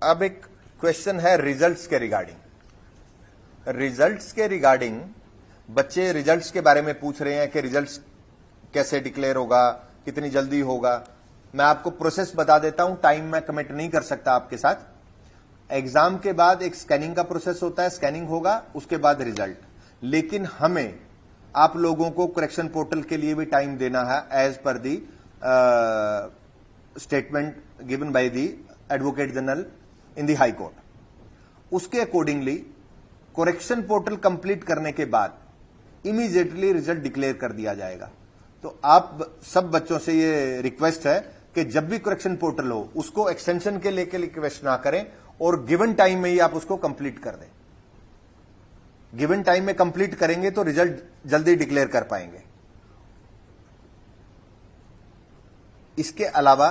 अब एक क्वेश्चन है रिजल्ट्स के रिगार्डिंग बच्चे रिजल्ट्स के बारे में पूछ रहे हैं कि रिजल्ट्स कैसे डिक्लेयर होगा, कितनी जल्दी होगा। मैं आपको प्रोसेस बता देता हूं, टाइम मैं कमिट नहीं कर सकता आपके साथ। एग्जाम के बाद एक स्कैनिंग का प्रोसेस होता है, स्कैनिंग होगा, उसके बाद रिजल्ट। लेकिन हमें आप लोगों को करेक्शन पोर्टल के लिए भी टाइम देना है एज पर the statement given by the advocate general in the high court. उसके अकॉर्डिंगली करेक्शन पोर्टल कंप्लीट करने के बाद इमीडिएटली रिजल्ट डिक्लेयर कर दिया जाएगा। तो आप सब बच्चों से ये रिक्वेस्ट है कि जब भी करेक्शन पोर्टल हो उसको एक्सटेंशन के लेके रिक्वेस्ट ना करें और गिवन टाइम में ही आप उसको कंप्लीट कर दें। गिवन टाइम में कंप्लीट करेंगे तो रिजल्ट जल्दी डिक्लेयर कर पाएंगे। इसके अलावा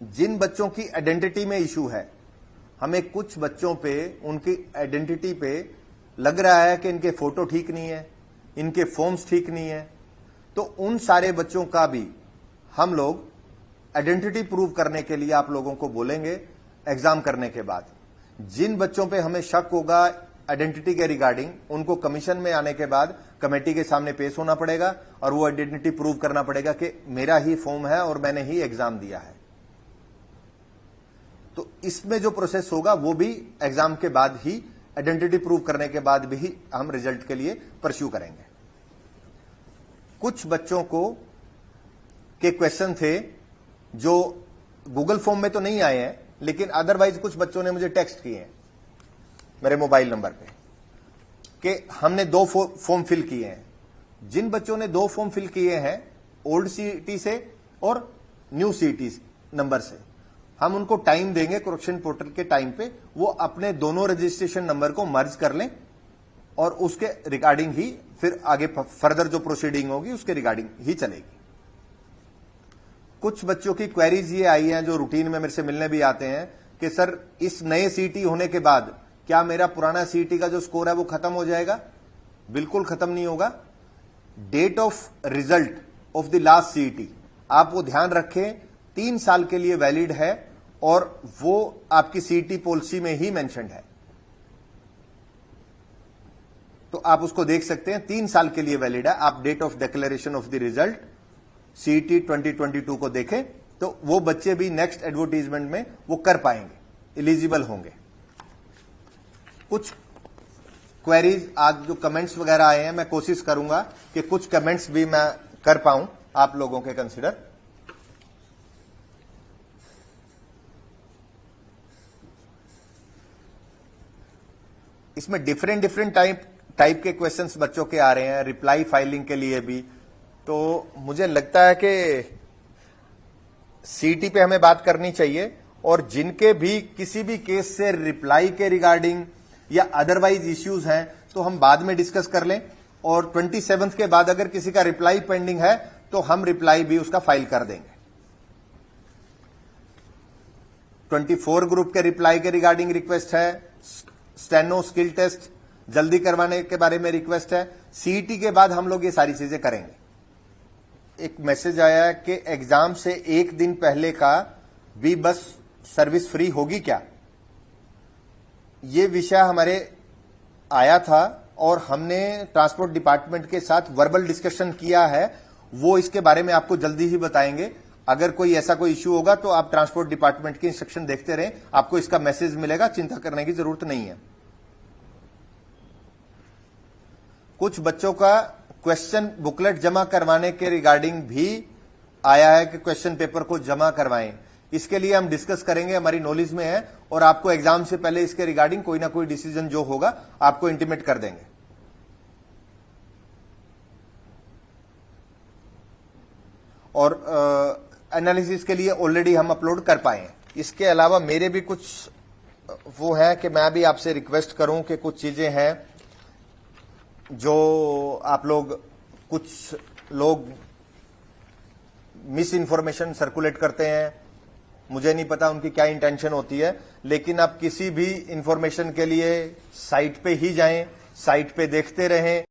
जिन बच्चों की आइडेंटिटी में इशू है, हमें कुछ बच्चों पे उनकी आइडेंटिटी पे लग रहा है कि इनके फोटो ठीक नहीं है, इनके फॉर्म्स ठीक नहीं है, तो उन सारे बच्चों का भी हम लोग आइडेंटिटी प्रूव करने के लिए आप लोगों को बोलेंगे एग्जाम करने के बाद। जिन बच्चों पे हमें शक होगा आइडेंटिटी के रिगार्डिंग, उनको कमीशन में आने के बाद कमेटी के सामने पेश होना पड़ेगा और वो आइडेंटिटी प्रूव करना पड़ेगा कि मेरा ही फॉर्म है और मैंने ही एग्जाम दिया है। तो इसमें जो प्रोसेस होगा वो भी एग्जाम के बाद ही, आइडेंटिटी प्रूव करने के बाद भी हम रिजल्ट के लिए परस्यू करेंगे। कुछ बच्चों को के क्वेश्चन थे जो गूगल फॉर्म में तो नहीं आए हैं, लेकिन अदरवाइज कुछ बच्चों ने मुझे टेक्स्ट किए हैं मेरे मोबाइल नंबर पे कि हमने 2 फॉर्म फिल किए हैं। जिन बच्चों ने 2 फॉर्म फिल किए हैं ओल्ड सीईटी से और न्यू सीईटी नंबर से, हम उनको टाइम देंगे करेक्शन पोर्टल के टाइम पे, वो अपने दोनों रजिस्ट्रेशन नंबर को मर्ज कर लें और उसके रिगार्डिंग ही फिर आगे फर्दर जो प्रोसीडिंग होगी उसके रिगार्डिंग ही चलेगी। कुछ बच्चों की क्वेरीज ये आई हैं जो रूटीन में मेरे से मिलने भी आते हैं कि सर इस नए सीईटी होने के बाद क्या मेरा पुराना सीईटी का जो स्कोर है वो खत्म हो जाएगा? बिल्कुल खत्म नहीं होगा। Date of result of the last CET आप वो ध्यान रखें, 3 साल के लिए वैलिड है और वो आपकी सीईटी पॉलिसी में ही मेंशन्ड है, तो आप उसको देख सकते हैं, 3 साल के लिए वैलिड है। आप date of declaration of the result CET 2022 को देखें तो वो बच्चे भी नेक्स्ट एडवर्टीजमेंट में वो कर पाएंगे, एलिजिबल होंगे। कुछ क्वेरीज आज जो कमेंट्स वगैरह आए हैं, मैं कोशिश करूंगा कि कुछ कमेंट्स भी मैं कर पाऊं आप लोगों के कंसिडर। इसमें डिफरेंट टाइप के क्वेश्चंस बच्चों के आ रहे हैं, रिप्लाई फाइलिंग के लिए भी। तो मुझे लगता है कि सीईटी पे हमें बात करनी चाहिए और जिनके भी किसी भी केस से रिप्लाई के रिगार्डिंग या अदरवाइज इश्यूज हैं तो हम बाद में डिस्कस कर लें, और 27 के बाद अगर किसी का रिप्लाई पेंडिंग है तो हम रिप्लाई भी उसका फाइल कर देंगे। 24 ग्रुप के रिप्लाई के रिगार्डिंग रिक्वेस्ट है, स्टेनो स्किल टेस्ट जल्दी करवाने के बारे में रिक्वेस्ट है। सीईटी के बाद हम लोग ये सारी चीजें करेंगे। एक मैसेज आया है कि एग्जाम से 1 दिन पहले का भी बस सर्विस फ्री होगी क्या? ये विषय हमारे आया था और हमने ट्रांसपोर्ट डिपार्टमेंट के साथ वर्बल डिस्कशन किया है, वो इसके बारे में आपको जल्दी ही बताएंगे। अगर कोई ऐसा कोई इश्यू होगा तो आप ट्रांसपोर्ट डिपार्टमेंट के इंस्ट्रक्शन देखते रहें, आपको इसका मैसेज मिलेगा, चिंता करने की जरूरत नहीं है। कुछ बच्चों का क्वेश्चन बुकलेट जमा करवाने के रिगार्डिंग भी आया है कि क्वेश्चन पेपर को जमा करवाएं। इसके लिए हम डिस्कस करेंगे, हमारी नॉलेज में है और आपको एग्जाम से पहले इसके रिगार्डिंग कोई ना कोई डिसीजन जो होगा आपको इंटीमेट कर देंगे। और एनालिसिस के लिए ऑलरेडी हम अपलोड कर पाए हैं। इसके अलावा मेरे भी कुछ वो है कि मैं भी आपसे रिक्वेस्ट करूं कि कुछ चीजें हैं जो आप लोग, कुछ लोग मिस इन्फॉर्मेशन सर्कुलेट करते हैं, मुझे नहीं पता उनकी क्या इंटेंशन होती है, लेकिन आप किसी भी इंफॉर्मेशन के लिए साइट पे ही जाएं, साइट पे देखते रहें।